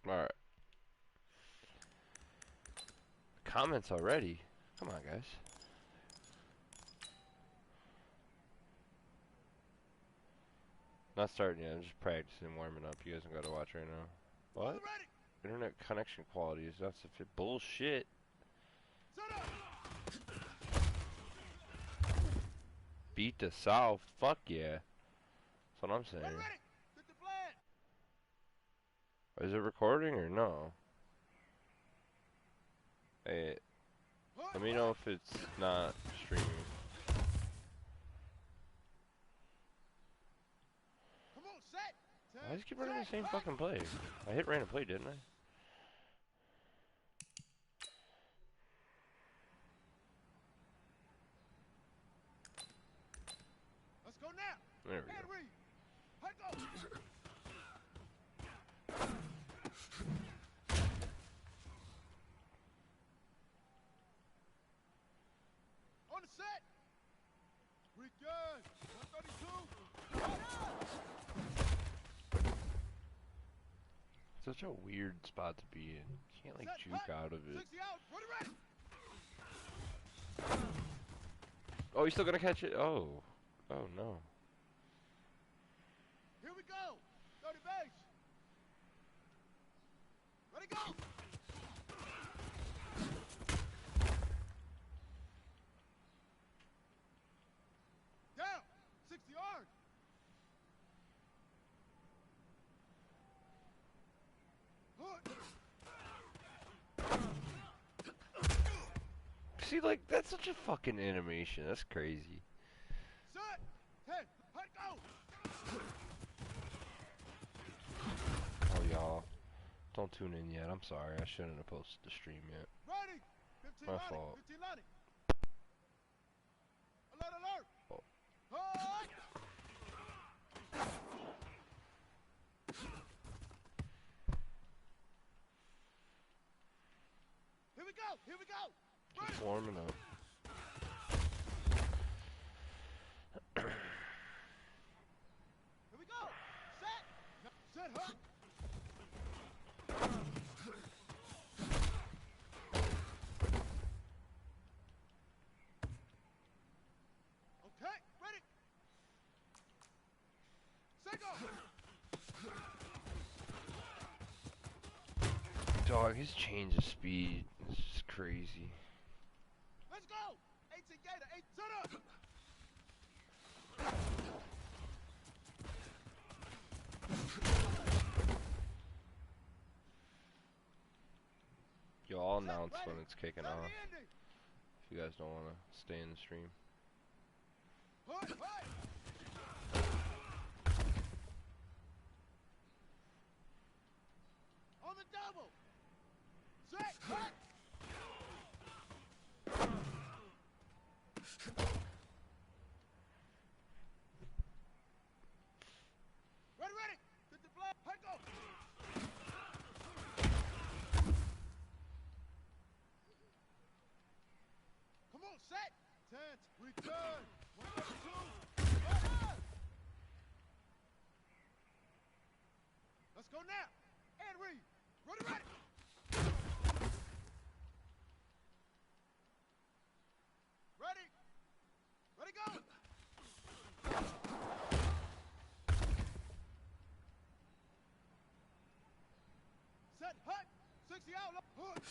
Alright. Comments already? Come on, guys. Not starting yet. I'm just practicing, warming up. You guys don't gotta watch right now. What? Internet connection quality is not sufficient. Bullshit. Beat the South. Fuck yeah. That's what I'm saying. Is it recording or no? Hey, let me know if it's not streaming. Why does it keep running the same fucking play? I hit random play, didn't I? Let's go now. There we go. On the set. We good. 132. Such a weird spot to be in. You can't like juke out of it. 60 out. Ready. Oh, he's still gonna catch it? Oh. Oh no. Here we go. 30 base. Ready, go. Down. 60 yards. See, like, that's such a fucking animation. That's crazy. Set. 10. Let go. Oh, y'all. Don't tune in yet. I'm sorry. I shouldn't have posted the stream yet. Ready. 15 My lining. fault. 15 lining. Alert, alert. Oh. Hard. Here we go. Here we go. Just warming up. Here we go. Set. Set. Hook. Okay. Ready. Set go. Dog, his change of speed is just crazy. Let's go. 18 Gator. 8. Set up. Yo, I'll announce when it's kicking off. Ending. If you guys don't want to stay in the stream. Hook. Hook. On the double. Set. Cut. Ready, ready. Get the flag. Let go. Come on, set. 10. Return. 132. Let's go now. And read. Ready, ready. Ready. Ready, go. Set. Hut. 60 out. Hook.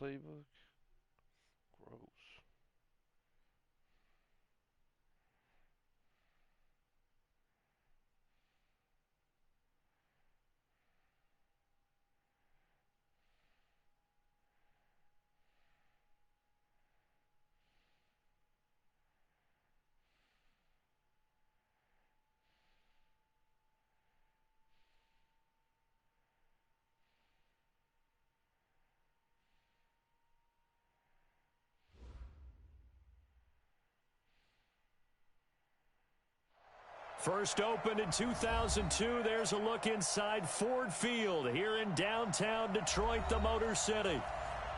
playbook. Gross. First opened in 2002. There's a look inside Ford Field here in downtown Detroit, the Motor City.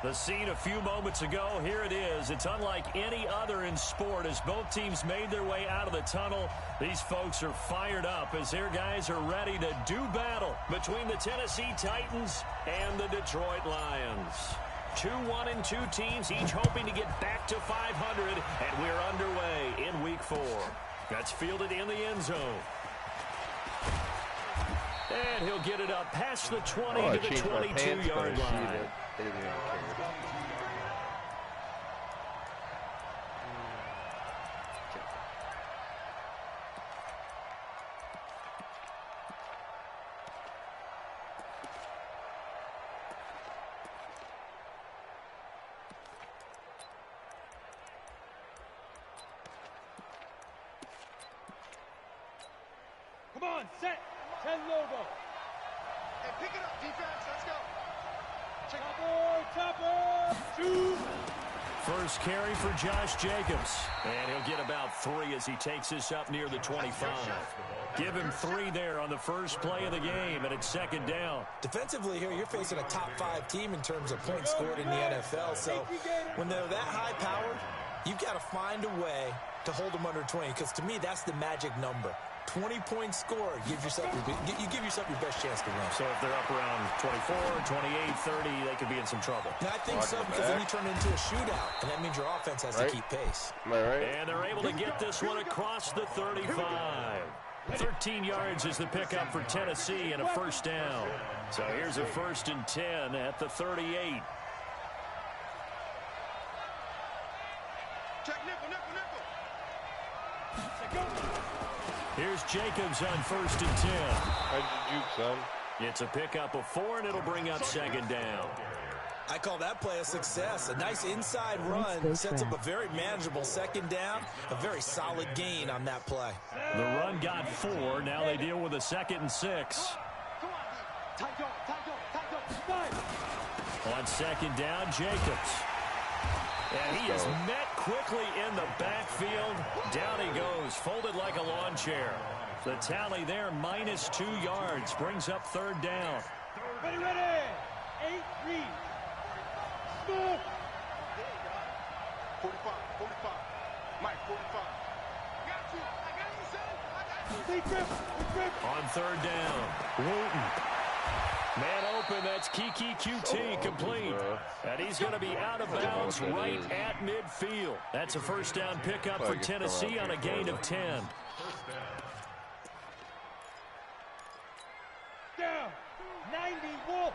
The scene a few moments ago, here it is. It's unlike any other in sport as both teams made their way out of the tunnel. These folks are fired up as their guys are ready to do battle between the Tennessee Titans and the Detroit Lions. 2 1-2 teams, each hoping to get back to 500, and we're underway in Week 4. That's fielded in the end zone. And he'll get it up past the 20 to the 22-yard line. They didn't even care. Come on, set. 10 logo. Hey, pick it up, defense. Let's go. Chopper, shoot. First carry for Josh Jacobs. And he'll get about 3 as he takes this up near the 25. Give him 3 there on the first play of the game, and it's second down. Defensively here, you're facing a top 5 team in terms of points scored in the NFL. So when they're that high powered, you've got to find a way to hold them under 20, because to me, that's the magic number. 20-point score, you give yourself your best chance to win. So if they're up around 24, 28, 30, they could be in some trouble. And I think so, because then you turn it into a shootout, and that means your offense has to keep pace. Am I right? And they're able to get this one across the 35. 13 yards is the pickup for Tennessee and a first down. So here's a 1st and 10 at the 38. Check nickel. Here's Jacobs on 1st and 10. How'd you juke, son? It's a pickup of 4, and it'll bring up second down. I call that play a success. A nice inside run sets up a very manageable second down. A very solid gain on that play. The run got 4. Now they deal with a 2nd and 6. Tight go. On 2nd down, Jacobs. And he is met quickly in the backfield. Down he goes, folded like a lawn chair. The tally there, -2 yards, brings up 3rd down. Ready. 8 read. Smoke. 45. Mike, 45. I got you, son. Big grip. On 3rd down, Wooten. Man open, that's Kiki QT complete. And he's going to be out of bounds right at midfield. That's a first down pickup for Tennessee on a gain of 10. Down. 90 Wolf.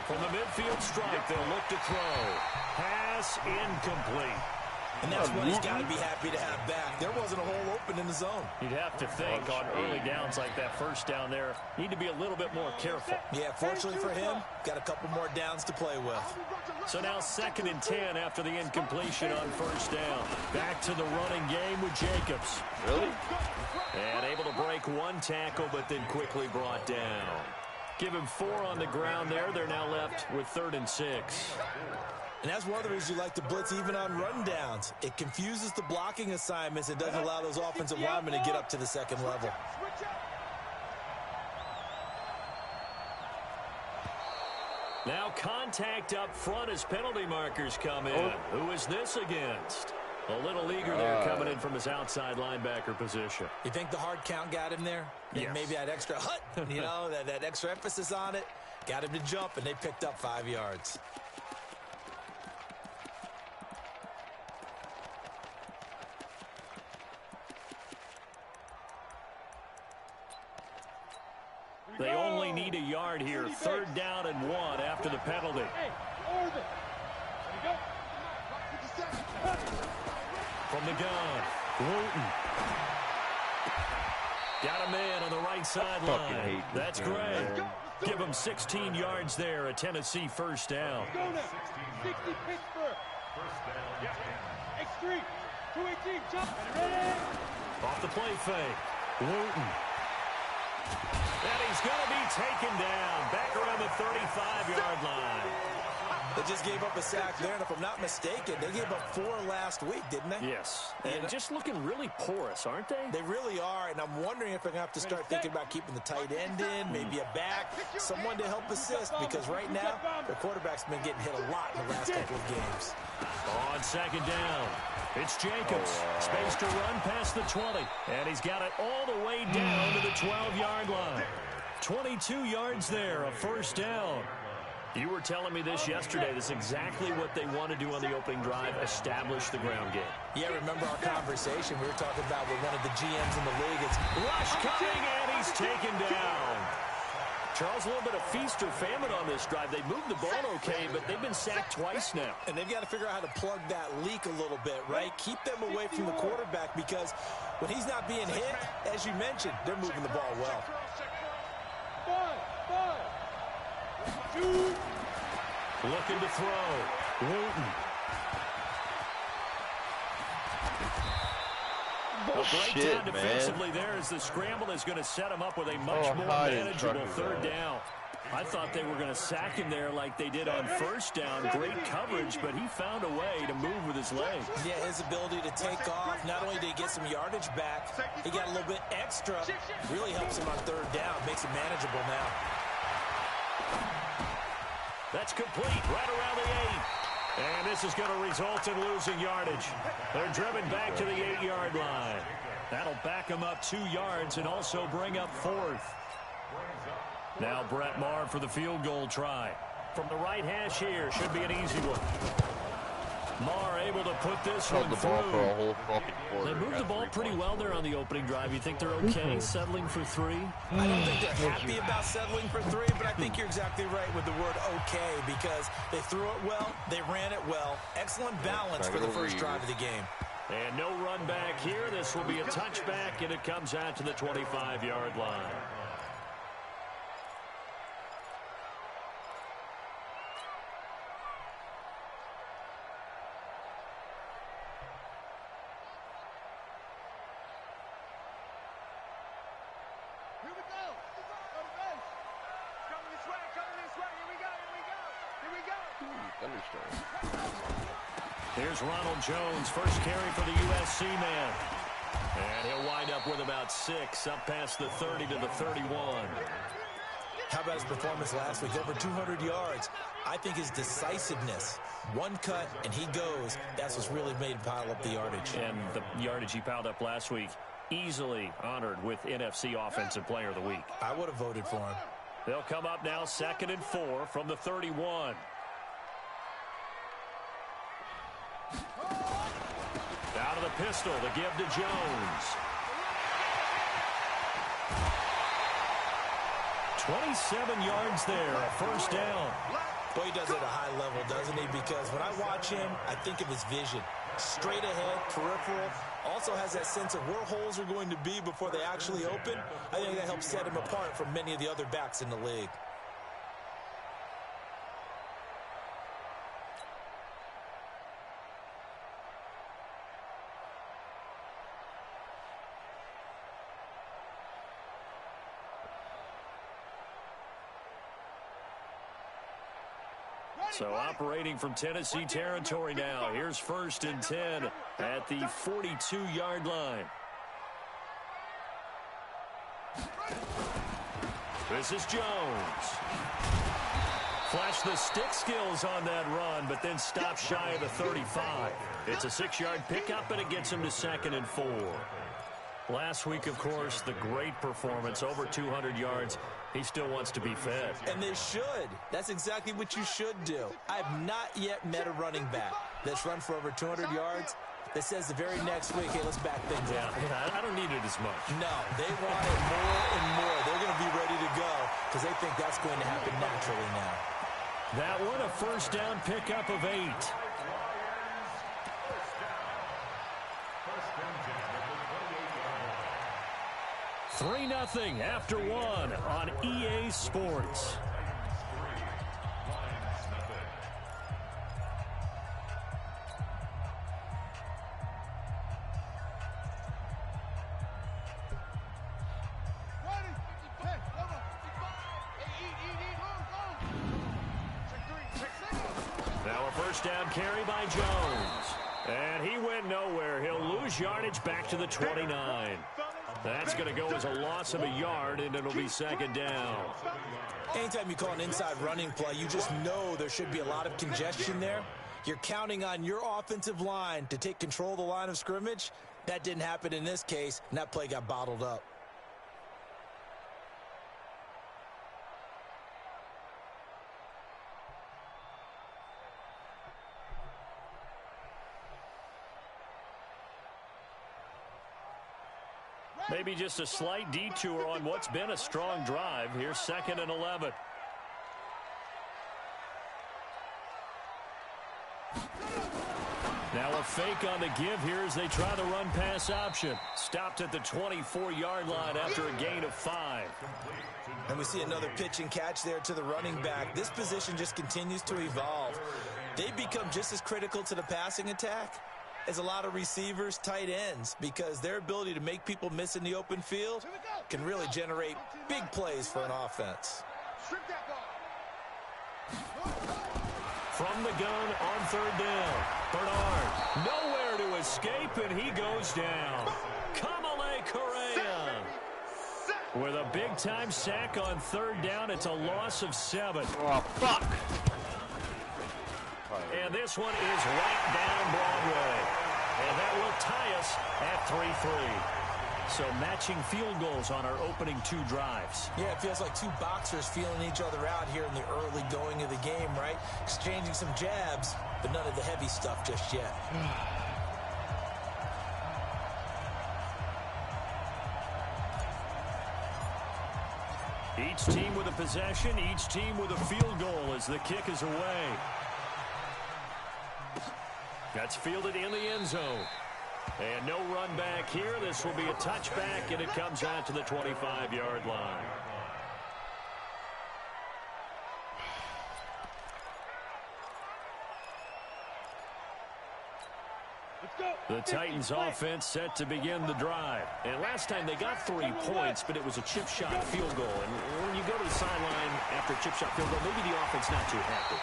From the midfield strike, they'll look to throw. Pass incomplete. And that's what he's got to be happy to have back. There wasn't a hole open in the zone. You'd have to think on early downs like that first down there, need to be a little bit more careful. Yeah, fortunately for him, got a couple more downs to play with. So now 2nd and 10 after the incompletion on first down. Back to the running game with Jacobs. Really? And able to break 1 tackle, but then quickly brought down. Give him 4 on the ground there. They're now left with 3rd and 6. And that's one of the reasons you like to blitz even on run downs. It confuses the blocking assignments. It doesn't allow those offensive linemen to get up to the second level. Now contact up front as penalty markers come in. Who is this against? A little leaguer there coming in from his outside linebacker position. You think the hard count got him there? Yes. Maybe that extra hut, that extra emphasis on it, got him to jump, and they picked up 5 yards. They only need a yard here. 3rd down and 1 after the penalty. From the gun, Wooten. Got a man on the right sideline. That's great. Give him 16 yards there, a Tennessee 1st down. 60 Pittsburgh. X3, 218, jump. Ready? Off the play fake, Wooten. And he's going to be taken down, back around the 35-yard line. They just gave up a sack there, and if I'm not mistaken, they gave up 4 last week, didn't they? Yes, and just looking really porous, aren't they? They really are, and I'm wondering if they're going to have to start thinking about keeping the tight end in, maybe a back, someone to help assist, because right now, their quarterback's been getting hit a lot in the last couple of games. On 2nd down, it's Jacobs. Space to run past the 20, and he's got it all the way down to the 12-yard line. 22 yards there, a 1st down. You were telling me this yesterday. This is exactly what they want to do on the opening drive, establish the ground game. Yeah, remember our conversation? We were talking about with one of the GMs in the league. It's rush coming, and he's taken down. Charles, a little bit of feast or famine on this drive. They moved the ball okay, but they've been sacked twice now. And they've got to figure out how to plug that leak a little bit, right? Keep them away from the quarterback, because when he's not being hit, as you mentioned, they're moving the ball well. 2. Looking to throw. Wooten. A breakdown defensively there as the scramble is going to set him up with a much more manageable 3rd down. I thought they were going to sack him there like they did on 1st down. Great coverage, but he found a way to move with his legs. Yeah, his ability to take off, not only did he get some yardage back, he got a little bit extra. Really helps him on 3rd down, makes it manageable now. That's complete right around the 8. And this is going to result in losing yardage. They're driven back to the 8-yard line. That'll back them up 2 yards and also bring up 4th. Now Brett Maher for the field goal try. From the right hash here, should be an easy one. Maher able to put this one through. They moved the ball pretty well there on the opening drive. You think they're okay settling for 3? I don't think they're happy about settling for 3, but I think you're exactly right with the word okay, because they threw it well, they ran it well. Excellent balance for the first drive of the game. And no run back here. This will be a touchback, and it comes out to the 25-yard line. Here's Ronald Jones, first carry for the USC man. And he'll wind up with about 6, up past the 30 to the 31. How about his performance last week? Over 200 yards. I think his decisiveness, one cut and he goes, that's what's really made him pile up the yardage. And the yardage he piled up last week, easily honored with NFC Offensive Player of the Week. I would have voted for him. They'll come up now 2nd and 4 from the 31. Out of the pistol to give to Jones. 27 yards there, a 1st down. Boy, he does it at a high level, doesn't he? Because when I watch him, I think of his vision. Straight ahead, peripheral. Also has that sense of where holes are going to be before they actually open. I think that helps set him apart from many of the other backs in the league. So operating from Tennessee territory now. Here's 1st and 10 at the 42-yard line. This is Jones. Flashed the stick skills on that run, but then stopped shy of the 35. It's a 6-yard pickup, and it gets him to 2nd and 4. Last week, of course, the great performance, over 200 yards. He still wants to be fed. And they should. That's exactly what you should do. I have not yet met a running back that's run for over 200 yards that says the very next week, hey, let's back things up. Yeah, I don't need it as much. No, they want it more and more. They're going to be ready to go because they think that's going to happen naturally now. That one, a first down pickup of 8. 3-0 after 1 on EA Sports. Now a first down carry by Jones. And he went nowhere. He'll lose yardage back to the 29. That's going to go as a loss of a yard, and it'll be second down. Anytime you call an inside running play, you just know there should be a lot of congestion there. You're counting on your offensive line to take control of the line of scrimmage. That didn't happen in this case, and that play got bottled up. Maybe just a slight detour on what's been a strong drive. Here's 2nd and 11. Now a fake on the give here as they try the run-pass option. Stopped at the 24-yard line after a gain of 5. And we see another pitch and catch there to the running back. This position just continues to evolve. They become just as critical to the passing attack as a lot of receivers, tight ends, because their ability to make people miss in the open field can really generate big plays for an offense. From the gun on 3rd down, Bernard nowhere to escape, and he goes down. Kamale Correa with a big-time sack on 3rd down. It's a loss of 7. Oh, fuck! And this one is right down Broadway. And that will tie us at 3-3. So matching field goals on our opening 2 drives. Yeah, it feels like 2 boxers feeling each other out here in the early going of the game, right? Exchanging some jabs, but none of the heavy stuff just yet. Each team with a possession, each team with a field goal as the kick is away. That's fielded in the end zone. And no run back here. This will be a touchback, and it comes out to the 25-yard line. The Titans offense set to begin the drive. And last time they got 3 points, but it was a chip shot field goal. And when you go to the sideline after a chip shot field goal, maybe the offense not too happy.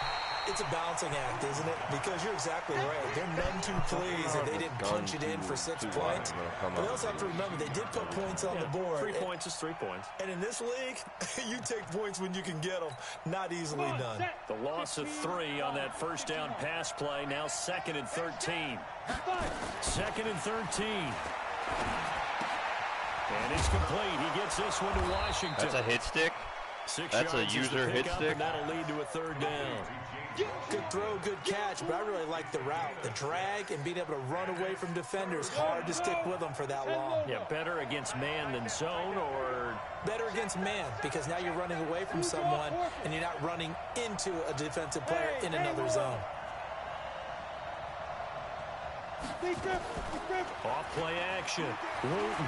It's a balancing act, isn't it? Because you're exactly right. They're none too pleased that they didn't punch it in for 6 points. But they also have to remember they did put points on the board. 3 points is 3 points. And in this league, you take points when you can get them. Not easily done. The loss of 3 on that first down pass play. Now 2nd and 13. 2nd and 13. And it's complete. He gets this one to Washington. That's a hit stick? 6 That's a yards user hit stick? and that'll lead to a 3rd down. Good throw, good catch, but I really like the route. The drag and being able to run away from defenders. Hard to stick with them for that long. Yeah, better against man than zone, or better against man, because now you're running away from someone and you're not running into a defensive player in another zone. Off play action. Wooten.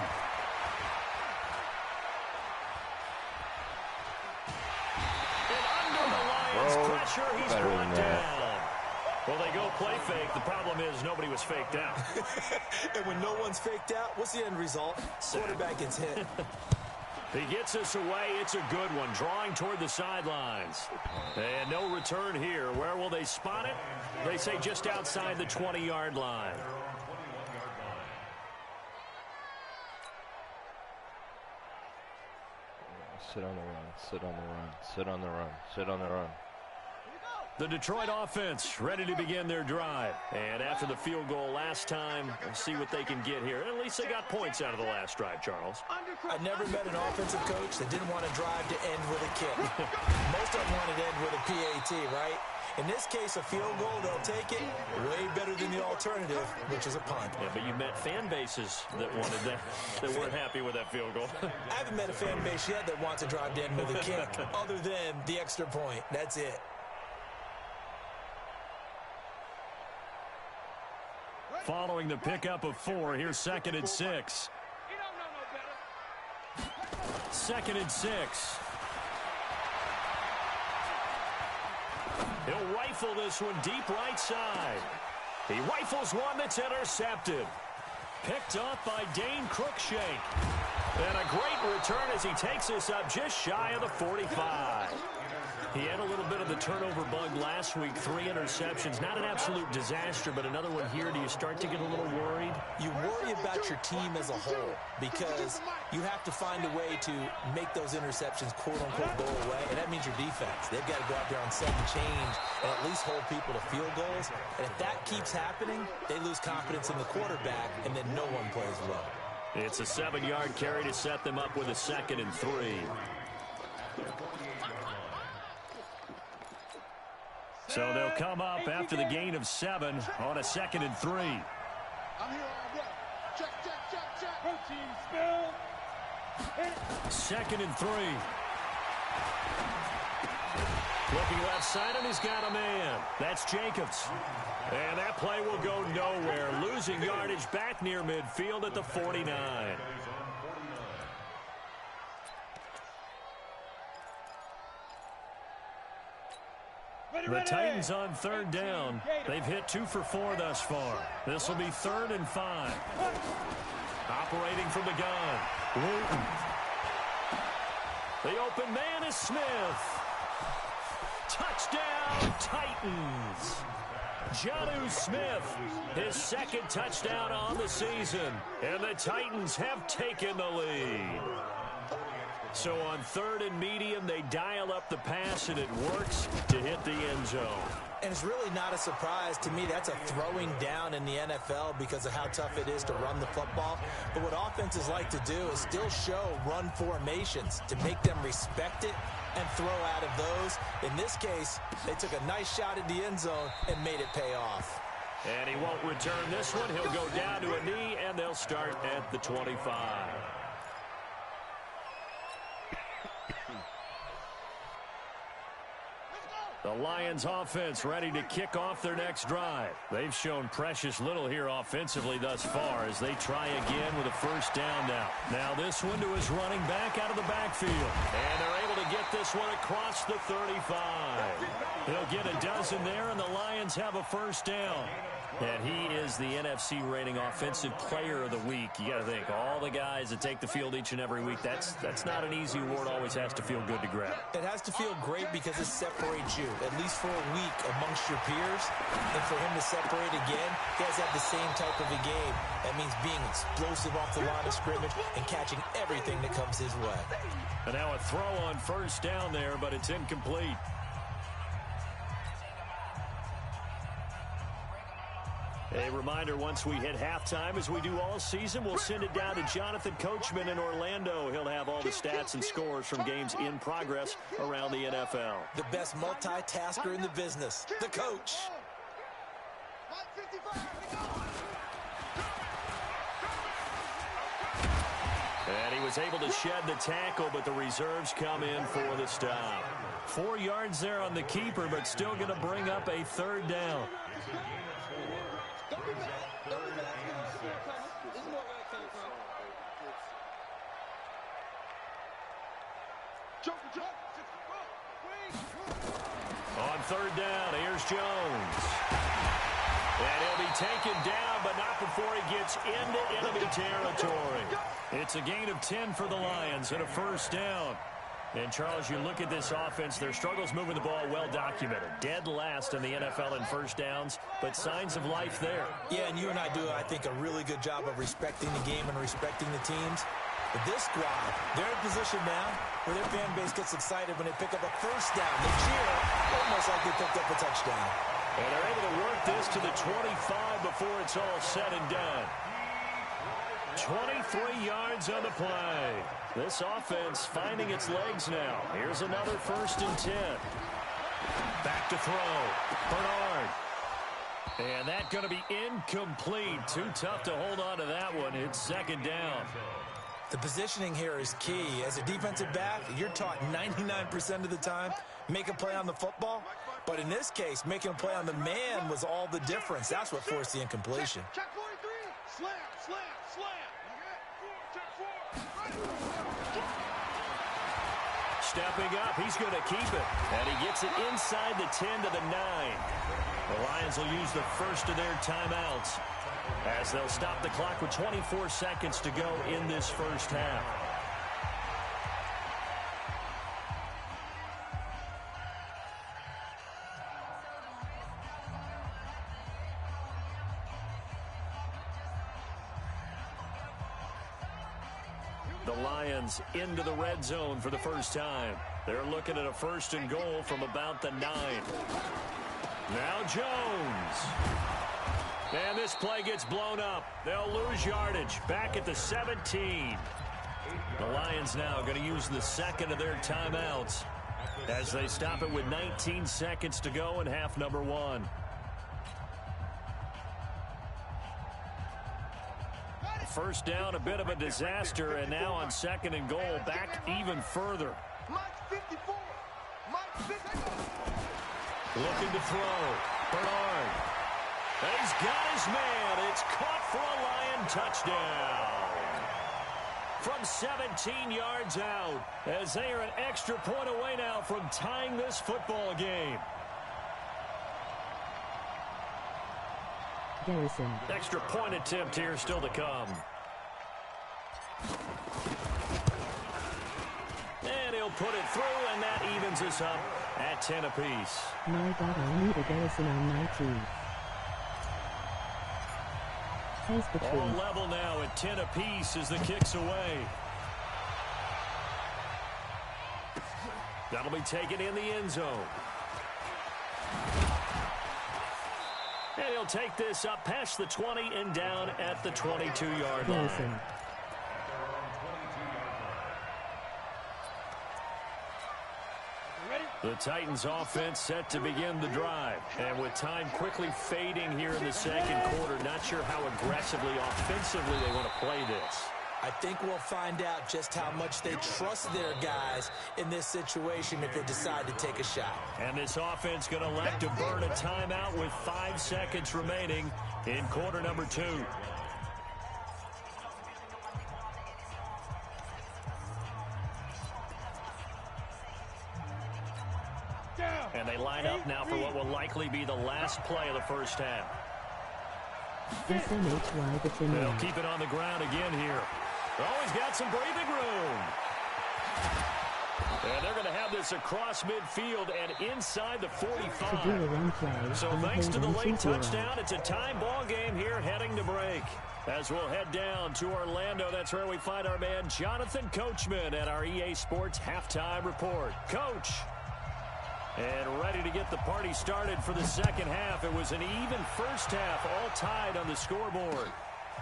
Pressure, he's brought down. Well, they go play fake. The problem is nobody was faked out. And when no one's faked out, what's the end result? Quarterback gets hit. He gets us away. It's a good one. Drawing toward the sidelines. And no return here. Where will they spot it? They say just outside the 20-yard line. Sit on the run, sit on the run, sit on the run, sit on the run. The Detroit offense ready to begin their drive. And after the field goal last time, we'll see what they can get here. At least they got points out of the last drive, Charles. I never met an offensive coach that didn't want to drive to end with a kick. Most of them want to end with a PAT, right? In this case, a field goal, they'll take it way better than the alternative, which is a punt. Yeah, but you met fan bases that wanted that, that weren't happy with that field goal. I haven't met a fan base yet that wants to drive to end with a kick, other than the extra point. That's it. Following the pickup of 4, here's 2nd and 6. 2nd and 6. He'll rifle this one deep right side. He rifles one that's intercepted. Picked off by Dane Cruikshank. And a great return as he takes this up just shy of the 45. He had a little bit of the turnover bug last week, 3 interceptions. Not an absolute disaster, but another one here. Do you start to get a little worried? You worry about your team as a whole because you have to find a way to make those interceptions, quote-unquote, go away, and that means your defense. They've got to go out there on set and change and at least hold people to field goals. And if that keeps happening, they lose confidence in the quarterback, and then no one plays well. It's a 7-yard carry to set them up with a 2nd and 3. So they'll come up after the gain of 7 on a 2nd and 3. I'm here all day. Check, check, check, check. Protein spill. 2nd and 3. Looking left side, and he's got a man. That's Jacobs. And that play will go nowhere. Losing yardage back near midfield at the 49. The Titans on 3rd down. They've hit 2 for 4 thus far. This will be 3rd and 5. Operating from the gun. Wooten. The open man is Smith. Touchdown, Titans. Jonnu Smith, his 2nd touchdown on the season. And the Titans have taken the lead. So on 3rd and medium, they dial up the pass, and it works to hit the end zone. And it's really not a surprise to me. That's a throwing down in the NFL because of how tough it is to run the football. But what offenses like to do is still show run formations to make them respect it and throw out of those. In this case, they took a nice shot at the end zone and made it pay off. And he won't return this one. He'll go down to a knee, and they'll start at the 25. The Lions offense ready to kick off their next drive. They've shown precious little here offensively thus far as they try again with a 1st down now. Now this one to his running back out of the backfield. And they're able to get this one across the 35. They'll get a dozen there, and the Lions have a 1st down. And he is the NFC rating offensive player of the week. You got to think, all the guys that take the field each and every week, that's not an easy award. Always has to feel good to grab. It has to feel great because it separates you, at least for a week, amongst your peers. And for him to separate again, he has to have the same type of a game. That means being explosive off the line of scrimmage and catching everything that comes his way. And now a throw on 1st down there, but it's incomplete. A reminder, once we hit halftime, as we do all season, we'll send it down to Jonathan Coachman in Orlando. He'll have all the stats and scores from games in progress around the NFL. The best multitasker in the business, the coach. And he was able to shed the tackle, but the reserves come in for the stop. 4 yards there on the keeper, but still going to bring up a 3rd down. On 3rd down, here's Jones. And he'll be taken down, but not before he gets into enemy territory. It's a gain of 10 for the Lions and a 1st down. And, Charles, you look at this offense, their struggles moving the ball well documented. Dead last in the NFL in 1st downs, but signs of life there. Yeah, and you and I do, I think, a really good job of respecting the game and respecting the teams. But this squad, they're in position now where their fan base gets excited when they pick up a first down. They cheer almost like they picked up a touchdown. And they're able to work this to the 25 before it's all said and done. 23 yards on the play. This offense finding its legs now. Here's another 1st and 10. Back to throw. Bernard. And that going to be incomplete. Too tough to hold on to that one. It's 2nd down. The positioning here is key. As a defensive back, you're taught 99% of the time, make a play on the football. But in this case, making a play on the man was all the difference. That's what forced the incompletion. Check 43. Slam, slam, slam. Check 4. Stepping up, he's going to keep it. And he gets it inside the 10 to the 9. The Lions will use the first of their timeouts as they'll stop the clock with 24 seconds to go in this first half. The Lions into the red zone for the first time. They're looking at a 1st and goal from about the 9. Now Jones. And this play gets blown up. They'll lose yardage back at the 17. The Lions now going to use the 2nd of their timeouts as they stop it with 19 seconds to go in half number 1. First down, a bit of a disaster, and now on 2nd and goal, back even further. Looking to throw. Bernard. And he's got his man. It's caught for a Lion touchdown. From 17 yards out, as they are an extra point away now from tying this football game. Garrison. Extra point attempt here still to come. And he'll put it through, and that evens us up at 10 apiece. My God, I need a Garrison on my team. All level now at 10 apiece as the kick's away. That'll be taken in the end zone. And he'll take this up past the 20 and down at the 22-yard line. The Titans offense set to begin the drive. And with time quickly fading here in the 2nd quarter, not sure how aggressively, offensively they want to play this. I think we'll find out just how much they trust their guys in this situation if they decide to take a shot. And this offense going to elect to burn a timeout with 5 seconds remaining in quarter number 2. And they line up now for what will likely be the last play of the first half. They'll keep it on the ground again here. Oh, he's got some breathing room. And they're going to have this across midfield and inside the 45. So thanks to the late touchdown, it's a time ball game here heading to break. As we'll head down to Orlando, that's where we find our man Jonathan Coachman at our EA Sports Halftime Report. Coach. And ready to get the party started for the 2nd half. It was an even first half, all tied on the scoreboard.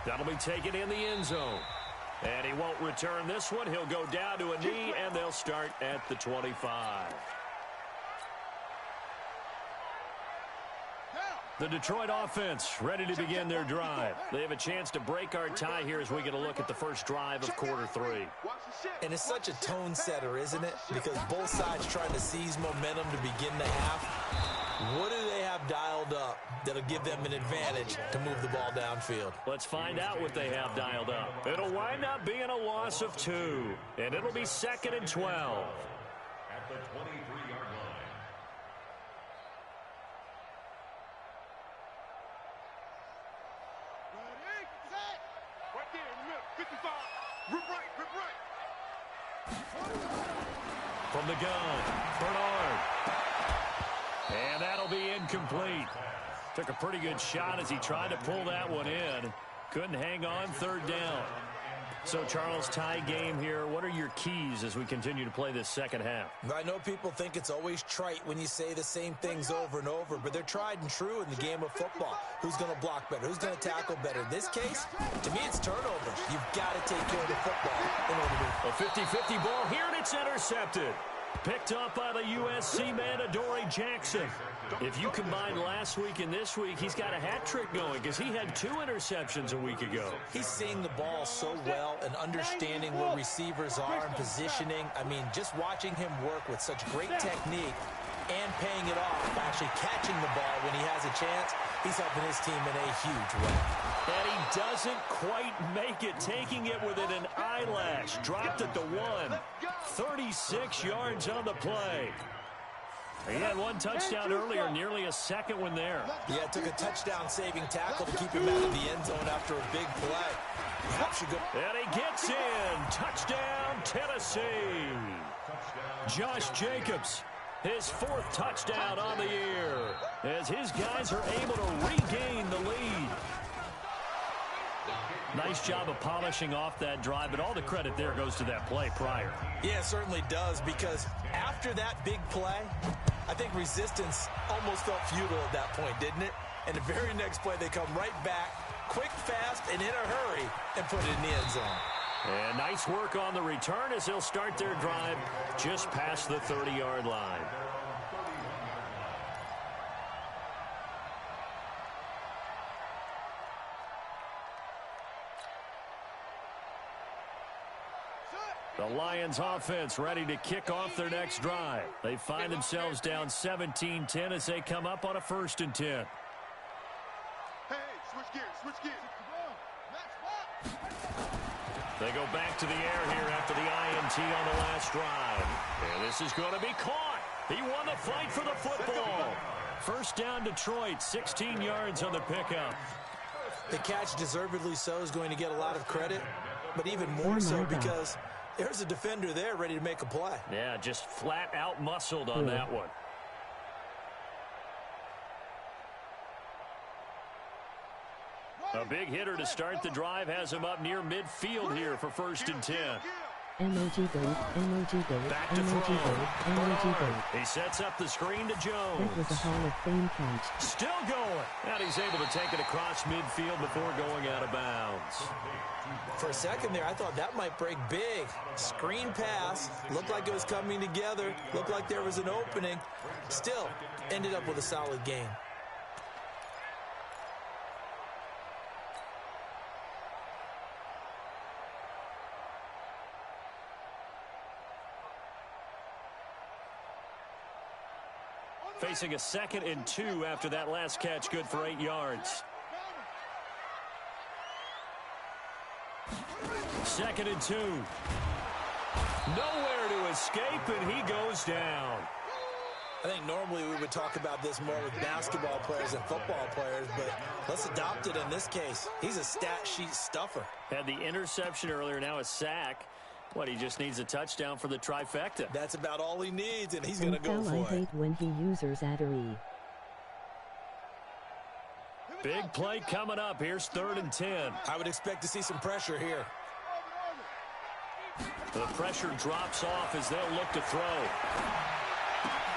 That'll be taken in the end zone. And he won't return this one. He'll go down to a knee, and they'll start at the 25. The Detroit offense ready to begin their drive. They have a chance to break our tie here as we get a look at the first drive of quarter 3. And it's such a tone setter, isn't it? Because both sides trying to seize momentum to begin the half. What do they have dialed up that'll give them an advantage to move the ball downfield? Let's find out what they have dialed up. It'll wind up being a loss of 2, and it'll be 2nd and 12. At the 23-yard line. Ready, set. Right there in the middle, 55. Rip right, rip right. From the gun, Bernard. And that'll be incomplete. Took a pretty good shot as he tried to pull that one in. Couldn't hang on 3rd down. So, Charles, tie game here. What are your keys as we continue to play this second half? I know people think it's always trite when you say the same things over and over, but they're tried and true in the game of football. Who's going to block better? Who's going to tackle better? In this case, to me, it's turnovers. You've got to take care of the football in order to... A 50-50 ball here, and it's intercepted. Picked up by the USC man, Adoree Jackson. If you combine last week and this week, he's got a hat trick going because he had 2 interceptions a week ago. He's seeing the ball so well and understanding where receivers are and positioning. I mean, just watching him work with such great technique and paying it off, actually catching the ball when he has a chance, he's helping his team in a huge way. And he doesn't quite make it, taking it within an eyelash. Dropped at the 1. 36 yards on the play. He had 1 touchdown earlier, nearly a second one there. Yeah, it took a touchdown-saving tackle to keep him out of the end zone after a big play. Perhaps you go. And he gets in. Touchdown, Tennessee. Josh Jacobs, his 4th touchdown on the year, as his guys are able to regain the lead. Nice job of polishing off that drive, but all the credit there goes to that play prior. Yeah, it certainly does, because after that big play, I think resistance almost felt futile at that point, didn't it? And the very next play, they come right back, quick, fast, and in a hurry, and put it in the end zone. And nice work on the return as they'll start their drive just past the 30-yard line. The Lions offense ready to kick off their next drive. They find themselves down 17-10 as they come up on a 1st and 10. Hey, switch gears. They go back to the air here after the INT on the last drive. And this is going to be caught. He won the fight for the football. 1st down, Detroit, 16 yards on the pickup. The catch, deservedly so, is going to get a lot of credit, but even more so because there's a defender there ready to make a play. Yeah, just flat out muscled on that one. A big hitter to start the drive has him up near midfield here for 1st and 10. Emoji goat, emoji goat, Back to emoji throw. goat, emoji goat. He sets up the screen to That was a Jones. Hall of Fame catch. Still going. And he's able to take it across midfield before going out of bounds. For a second there, I thought that might break big. Screen pass. Looked like it was coming together. Looked like there was an opening. Still, ended up with a solid game. Facing a 2nd and 2 after that last catch, good for 8 yards. 2nd and 2. Nowhere to escape, and he goes down. I think normally we would talk about this more with basketball players and football players, but let's adopt it in this case. He's a stat sheet stuffer. Had the interception earlier, now a sack. What, he just needs a touchdown for the trifecta. That's about all he needs, and he's going to go And I for it. hate when he uses Adderee. Big play coming up. Here's 3rd and 10. I would expect to see some pressure here. The pressure drops off as they'll look to throw.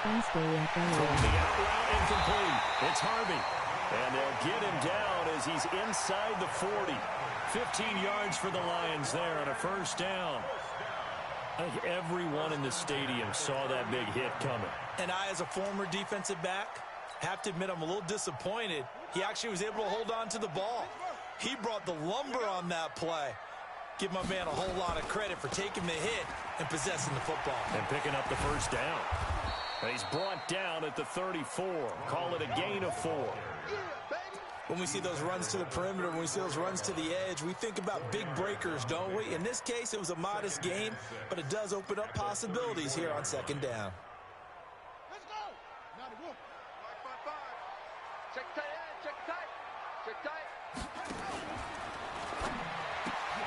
Fast From the out route, incomplete. It's Harvey. And they'll get him down as he's inside the 40. 15 yards for the Lions there on a 1st down. I think everyone in the stadium saw that big hit coming. And I, as a former defensive back, have to admit I'm a little disappointed. He actually was able to hold on to the ball. He brought the lumber on that play. Give my man a whole lot of credit for taking the hit and possessing the football. And picking up the 1st down. And he's brought down at the 34. Call it a gain of 4. When we see those runs to the perimeter, when we see those runs to the edge, we think about big breakers, don't we? In this case, it was a modest gain, but it does open up possibilities here on 2nd down. Let's go. Now the whoop. 5-5-5. Check tight end. Check tight. Check tight.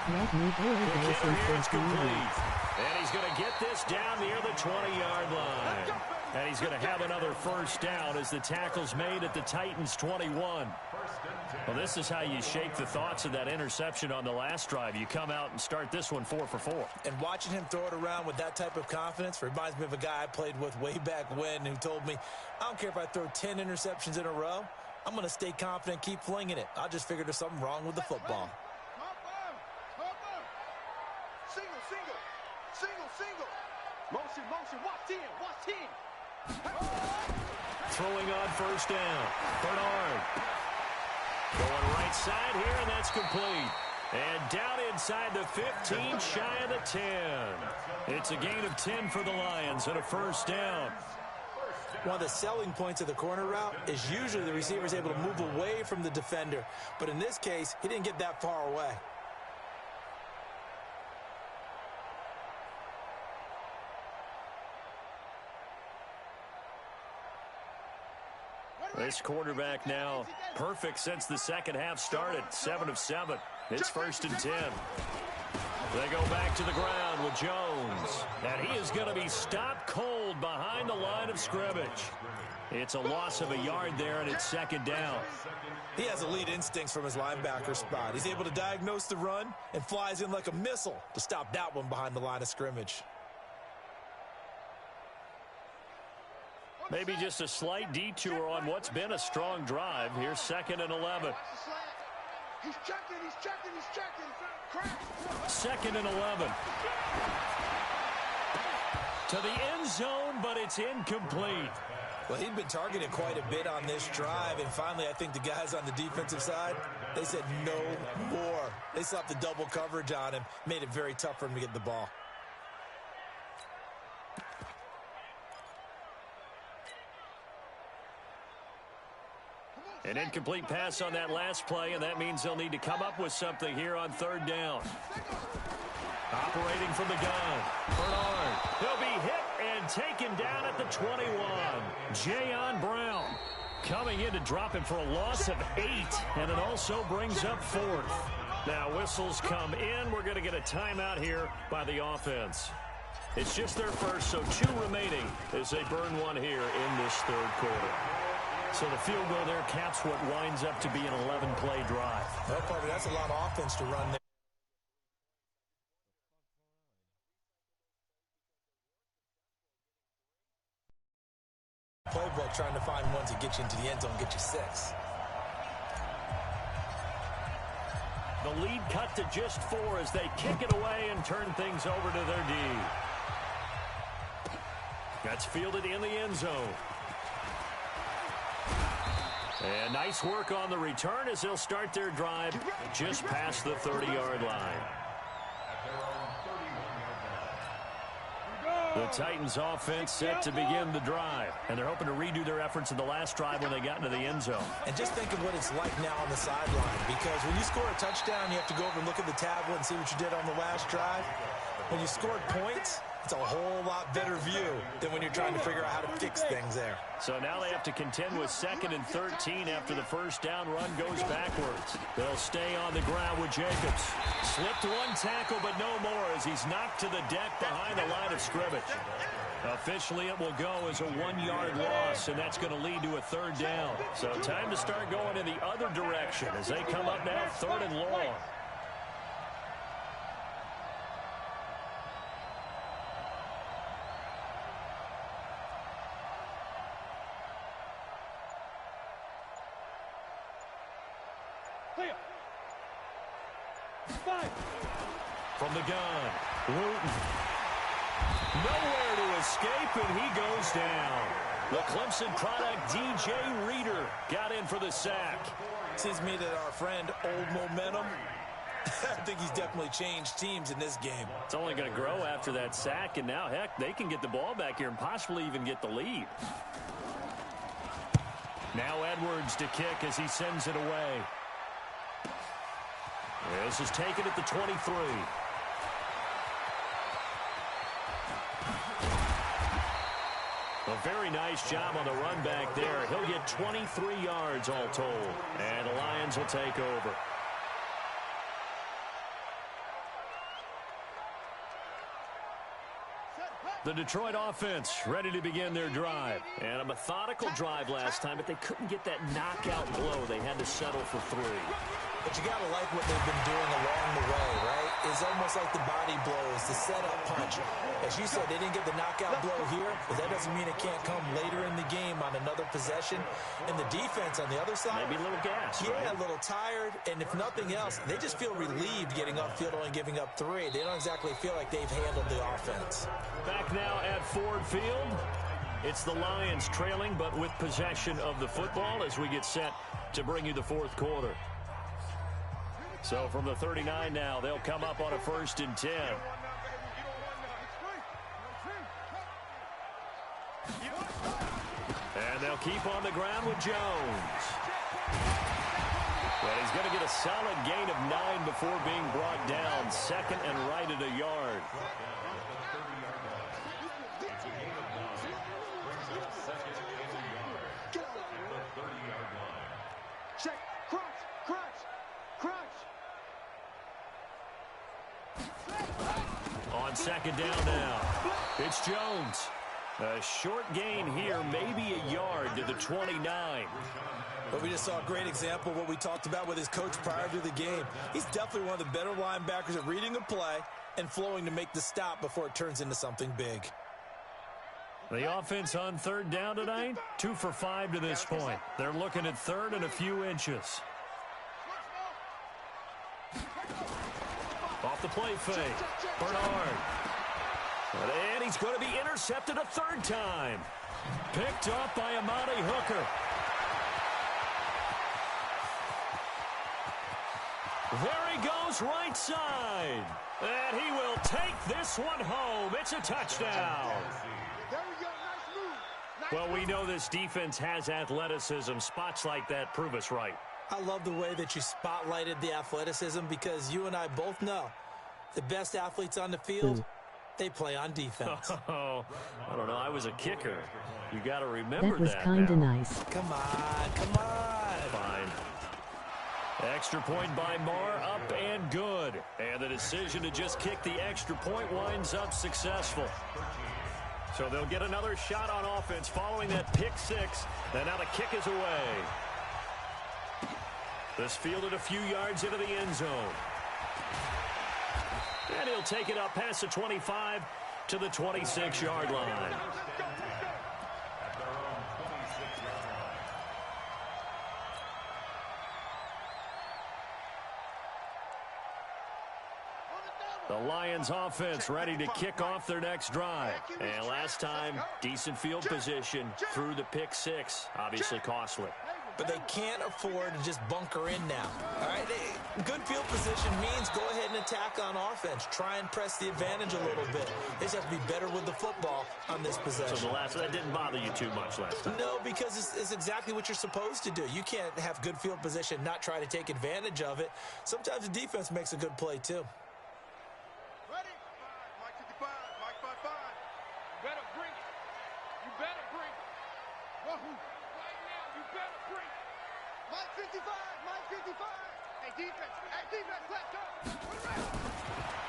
Let me go The this kicker here is in complete. And he's going to get this down near the 20-yard line. And he's going to have another first down as the tackle's made at the Titans' 21. Well, this is how you shake the thoughts of that interception on the last drive. You come out and start this one 4 for 4. And watching him throw it around with that type of confidence reminds me of a guy I played with way back when who told me, I don't care if I throw 10 interceptions in a row, I'm going to stay confident, keep flinging it. I just figured there's something wrong with the football. Single. Motion, watch 10. Throwing on first down. Bernard. Going right side here, and that's complete. And down inside the 15, shy of the 10. It's a gain of 10 for the Lions and a first down. One of the selling points of the corner route is usually the receiver is able to move away from the defender. But in this case, he didn't get that far away. This quarterback now perfect since the second half started. 7 of 7. It's 1st and 10. They go back to the ground with Jones. And he is going to be stopped cold behind the line of scrimmage. It's a loss of a yard there, and it's 2nd down. He has elite instincts from his linebacker spot. He's able to diagnose the run and flies in like a missile to stop that one behind the line of scrimmage. Maybe just a slight detour on what's been a strong drive. Here's 2nd and 11. He's checking. 2nd and 11. To the end zone, but it's incomplete. Well, he'd been targeted quite a bit on this drive, and finally I think the guys on the defensive side, they said no more. They slapped the double coverage on him, made it very tough for him to get the ball. An incomplete pass on that last play, and that means they'll need to come up with something here on 3rd down. Operating from the gun, Bernard. He'll be hit and taken down at the 21. Jayon Brown coming in to drop him for a loss of 8, and it also brings up 4th. Now whistles come in. We're going to get a timeout here by the offense. It's just their first, so 2 remaining as they burn one here in this 3rd quarter. So the field goal there caps what winds up to be an 11-play drive. No problem. That's a lot of offense to run there. Playbook trying to find ones that get you into the end zone, get you 6. The lead cut to just 4 as they kick it away and turn things over to their D. That's fielded in the end zone. And nice work on the return as they'll start their drive just past the 30-yard line. The Titans offense set to begin the drive, and they're hoping to redo their efforts in the last drive when they got into the end zone. And just think of what it's like now on the sideline, because when you score a touchdown, you have to go over and look at the tablet and see what you did on the last drive. When you scored points, it's a whole lot better view than when you're trying to figure out how to fix things there. So now they have to contend with 2nd and 13 after the first down run goes backwards. They'll stay on the ground with Jacobs. Slipped one tackle, but no more as he's knocked to the deck behind the line of scrimmage. Officially, it will go as a 1-yard loss, and that's going to lead to a 3rd down. So time to start going in the other direction as they come up now 3rd and long. From the gun, Wooten. Nowhere to escape, and he goes down. The Clemson product, DJ Reader, got in for the sack. Seems to me that our friend, Old Momentum, I think he's definitely changed teams in this game. It's only going to grow after that sack, and now, heck, they can get the ball back here and possibly even get the lead. Now Edwards to kick as he sends it away. This is taken at the 23. A very nice job on the run back there. He'll get 23 yards all told. And the Lions will take over. The Detroit offense ready to begin their drive. And a methodical drive last time, but they couldn't get that knockout blow. They had to settle for 3. But you got to like what they've been doing along the way, right? It's almost like the body blows, the setup punch. As you said, they didn't get the knockout blow here, but that doesn't mean it can't come later in the game on another possession. And the defense on the other side, maybe a little gas. Yeah, right? A little tired. And if nothing else, they just feel relieved getting upfield only giving up 3. They don't exactly feel like they've handled the offense. Back now at Ford Field. It's the Lions trailing, but with possession of the football as we get set to bring you the fourth quarter. So from the 39 now, they'll come up on a 1st and 10. And they'll keep on the ground with Jones. Well, he's going to get a solid gain of 9 before being brought down. 2nd and right at a yard. Check, crunch. On 2nd down now, it's Jones. A short gain here, maybe a yard to the 29. But we just saw a great example of what we talked about with his coach prior to the game. He's definitely one of the better linebackers at reading a play and flowing to make the stop before it turns into something big. The offense on 3rd down tonight, 2 for 5 to this point. They're looking at 3rd and a few inches. Off the play fake, Bernard. And he's going to be intercepted a 3rd time. Picked up by Amani Hooker. There he goes, right side. And he will take this one home. It's a touchdown. There we go, nice move. Well, we know this defense has athleticism. Spots like that prove us right. I love the way that you spotlighted the athleticism because you and I both know the best athletes on the field, they play on defense. Oh, I don't know. I was a kicker. You got to remember that. That was kind of nice. Come on. Fine. Extra point by Marr, up and good. And the decision to just kick the extra point winds up successful. So they'll get another shot on offense following that pick 6. And now the kick is away. This fielded a few yards into the end zone. And he'll take it up past the 25 to the 26-yard line. The Lions offense ready to kick off their next drive. And last time, decent field position through the pick 6. Obviously costly. But they can't afford to just bunker in now. All right, good field position means go ahead and attack on offense. Try and press the advantage a little bit. They just have to be better with the football on this possession. So that didn't bother you too much last time? No, because it's exactly what you're supposed to do. You can't have good field position, not try to take advantage of it. Sometimes the defense makes a good play, too. Ready? Mike 55, Mike 55. You better bring it. You better bring it. Wahoo. Right now, you better bring it. Mike 55, Mike 55. Hey, defense, let's go.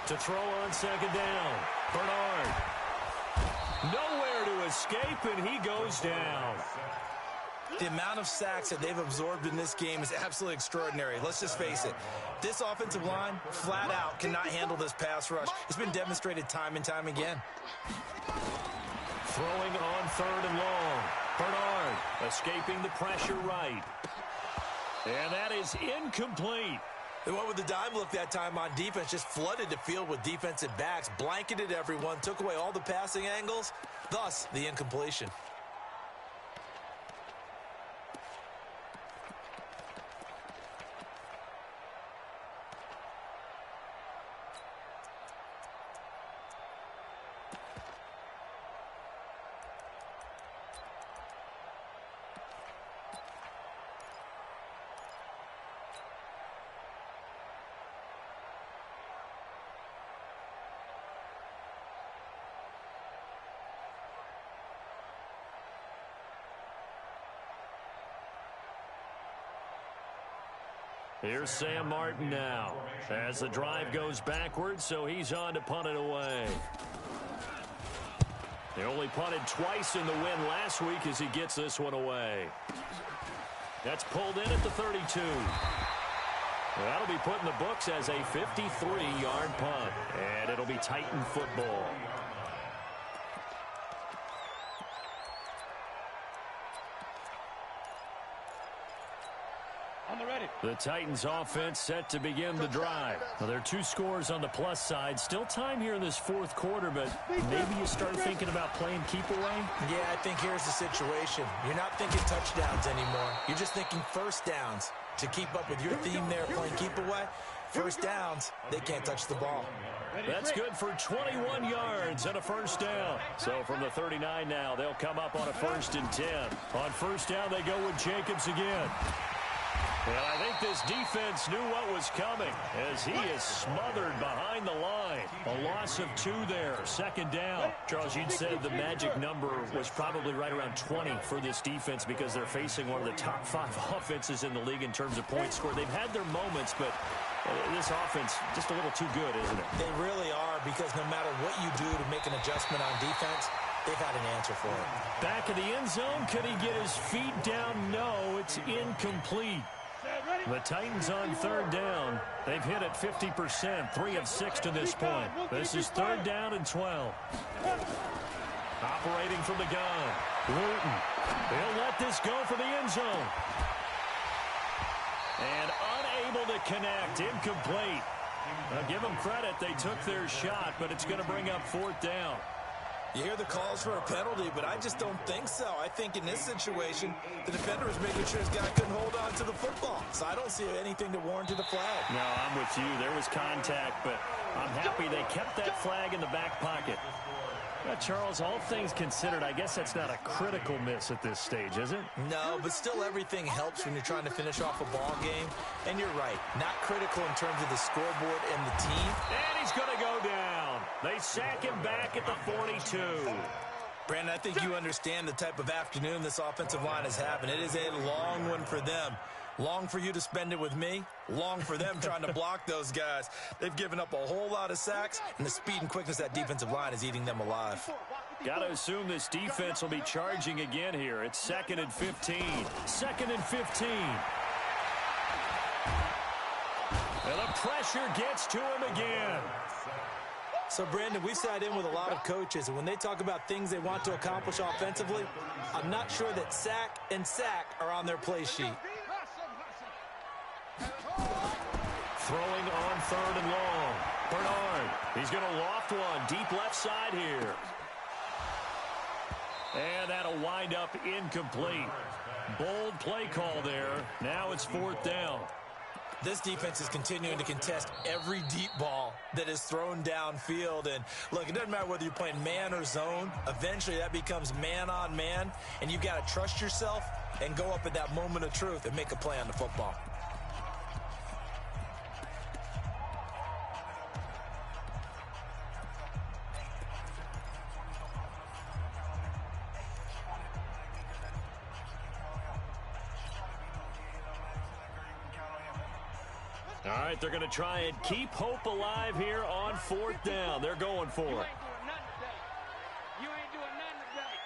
To throw on 2nd down, Bernard. Nowhere to escape, and he goes down. The amount of sacks that they've absorbed in this game is absolutely extraordinary. Let's just face it. This offensive line, flat out, cannot handle this pass rush. It's been demonstrated time and time again. Throwing on 3rd and long. Bernard escaping the pressure right. And that is incomplete. They went with the dime look that time on defense, just flooded the field with defensive backs, blanketed everyone, took away all the passing angles, thus the incompletion. Here's Sam Martin now as the drive goes backwards, so he's on to punt it away. They only punted twice in the win last week as he gets this one away. That's pulled in at the 32. That'll be put in the books as a 53-yard punt. And it'll be Titan football. The Titans offense set to begin the drive. Well, there are 2 scores on the plus side. Still time here in this fourth quarter, but maybe you start thinking about playing keep away? Yeah, I think here's the situation. You're not thinking touchdowns anymore. You're just thinking first downs. To keep up with your theme there, playing keep away, first downs, they can't touch the ball. That's good for 21 yards and a first down. So from the 39 now, they'll come up on a 1st and 10. On first down, they go with Jacobs again. And I think this defense knew what was coming as he is smothered behind the line. A loss of 2 there, 2nd down. Charles, you'd said the magic number was probably right around 20 for this defense because they're facing one of the top 5 offenses in the league in terms of points scored. They've had their moments, but this offense just a little too good, isn't it? They really are, because no matter what you do to make an adjustment on defense, they've had an answer for it. Back of the end zone, could he get his feet down? No, it's incomplete. The Titans on 3rd down. They've hit it 50%, 3 of 6 to this point. This is 3rd down and 12. Operating from the gun. Wooten. They'll let this go for the end zone. And unable to connect. Incomplete. Now give them credit. They took their shot, but it's going to bring up 4th down. You hear the calls for a penalty, but I just don't think so. I think in this situation, the defender is making sure his guy couldn't hold on to the football. So I don't see anything to warrant the flag. No, I'm with you. There was contact, but I'm happy they kept that flag in the back pocket. Charles, all things considered, I guess that's not a critical miss at this stage, is it? No, but still everything helps when you're trying to finish off a ball game. And you're right, not critical in terms of the scoreboard and the team. And he's going to go down. They sack him back at the 42. Brandon, I think you understand the type of afternoon this offensive line is having. It is a long one for them. Long for you to spend it with me. Long for them trying to block those guys. They've given up a whole lot of sacks, and the speed and quickness of that defensive line is eating them alive. Got to assume this defense will be charging again here. It's 2nd and 15. 2nd and 15. And the pressure gets to him again. So, Brandon, we sat in with a lot of coaches, and when they talk about things they want to accomplish offensively, I'm not sure that sack and sack are on their play sheet. Throwing on 3rd and long. Bernard, he's going to loft one deep left side here. And that'll wind up incomplete. Bold play call there. Now it's 4th down. This defense is continuing to contest every deep ball that is thrown downfield. And, look, it doesn't matter whether you're playing man or zone. Eventually that becomes man on man, and you've got to trust yourself and go up at that moment of truth and make a play on the football. All right, they're going to try and keep hope alive here on 4th down. They're going for it. You ain't doing nothing today.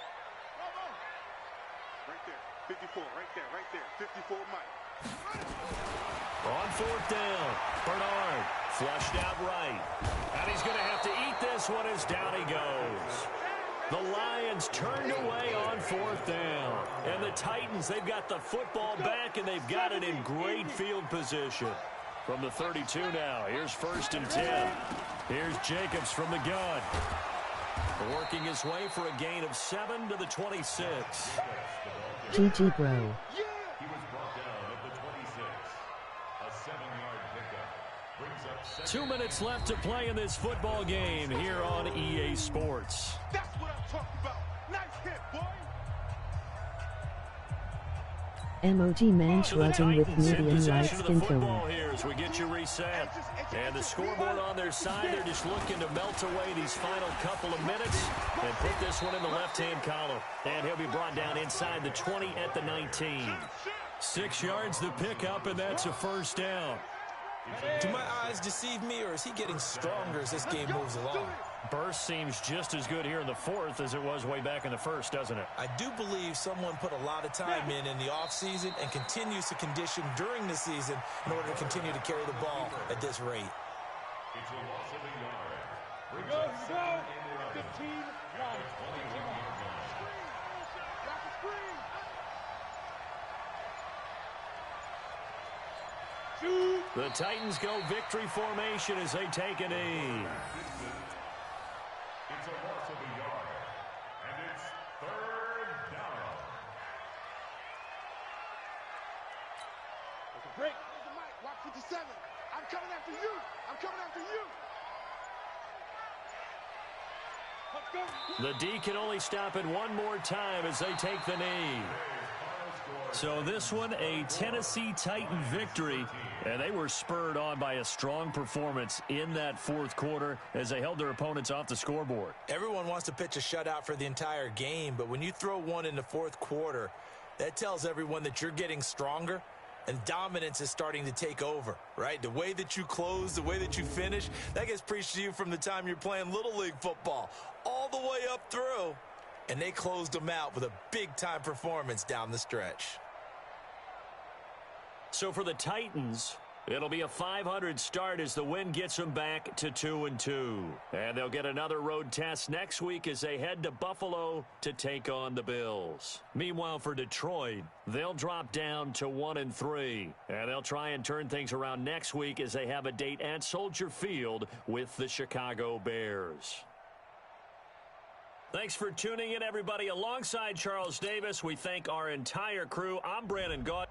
Right there, 54, right there, 54 Mike. On 4th down, Bernard flushed out right. And he's going to have to eat this one as down he goes. The Lions turned away on 4th down. And the Titans, they've got the football back, and they've got it in great field position. From the 32 now, here's 1st and 10. Here's Jacobs from the gun. Working his way for a gain of 7 to the 26. GG bro. He was brought down at the 26. A 7-yard pickup. Brings up 2 minutes left to play in this football game here on EA Sports. That's what I'm talking about. Nice hit, boy. MOG man So the shrugging with Titans in medium light possession of skin the football tone. here as we get you reset. And the scoreboard on their side, they're just looking to melt away these final couple of minutes and put this one in the left-hand column. And he'll be brought down inside the 20 at the 19. 6 yards the pickup, and that's a 1st down. Do my eyes deceive me, or is he getting stronger as this game moves along? Burst seems just as good here in the fourth as it was way back in the first, doesn't it? I do believe someone put a lot of time in the offseason and continues to condition during the season in order to continue to carry the ball at this rate. It's a loss of a yard. Here Brings we go, up here we go. 2nd and 11. 15 At the 21-yard line. Watch the screen. Shoot. The Titans go victory formation as they take a knee. It's a loss of a yard. And it's 3rd down. There's a break. There's a mic. Watch 57. I'm coming after you. I'm coming after you. Let's go. The D can only stop it one more time as they take the knee. So this one, a Tennessee Titan victory, and they were spurred on by a strong performance in that fourth quarter as they held their opponents off the scoreboard. Everyone wants to pitch a shutout for the entire game, but when you throw one in the fourth quarter, that tells everyone that you're getting stronger and dominance is starting to take over, right? The way that you close, the way that you finish, that gets preached to you from the time you're playing Little League football all the way up through. And they closed them out with a big-time performance down the stretch. So for the Titans, it'll be a .500 start as the win gets them back to 2-2. And they'll get another road test next week as they head to Buffalo to take on the Bills. Meanwhile, for Detroit, they'll drop down to 1-3. And they'll try and turn things around next week as they have a date at Soldier Field with the Chicago Bears. Thanks for tuning in, everybody. Alongside Charles Davis, we thank our entire crew. I'm Brandon GOTW.